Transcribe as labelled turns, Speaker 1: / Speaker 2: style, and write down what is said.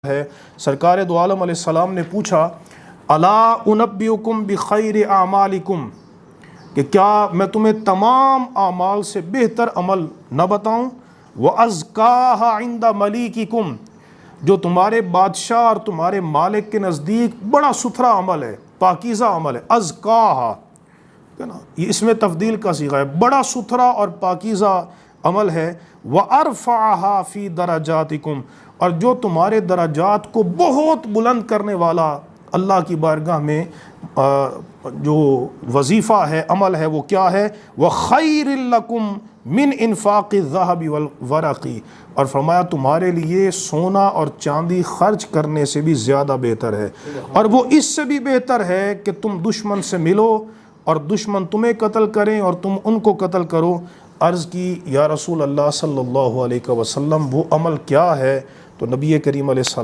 Speaker 1: ہے سرکار دو عالم علیہ السلام نے پوچھا الا انبئکم بخیر اعمالکم کہ کیا میں تمہیں تمام اعمال سے بہتر عمل نہ بتاؤں وازکاھا عند ملیککم جو تمہارے بادشاہ اور تمہارے مالک کے نزدیک بڑا ستھرا عمل ہے، پاکیزہ عمل ہے، ازکاھا یہ اس میں تفضیل کا صیغہ ہے، بڑا ستھرا اور پاکیزہ عمل ہے، وارفعھا فی درجاتکم اور جو تمہارے درجات کو بہت بلند کرنے والا اللہ کی بارگاہ میں جو وظیفہ ہے، عمل ہے، وہ کیا ہے؟ وخیر لکم من انفاق الذھب والورق اور فرمایا تمہارے لیے سونا اور چاندی خرچ کرنے سے بھی زیادہ بہتر ہے، اور وہ اس سے بھی بہتر ہے کہ تم دشمن سے ملو اور دشمن تمہیں قتل کریں اور تم ان کو قتل کرو۔ عرض کی یا رسول اللہ صلی اللہ علیہ وسلم وہ عمل کیا ہے؟ تو نبی کریم علیہ السلام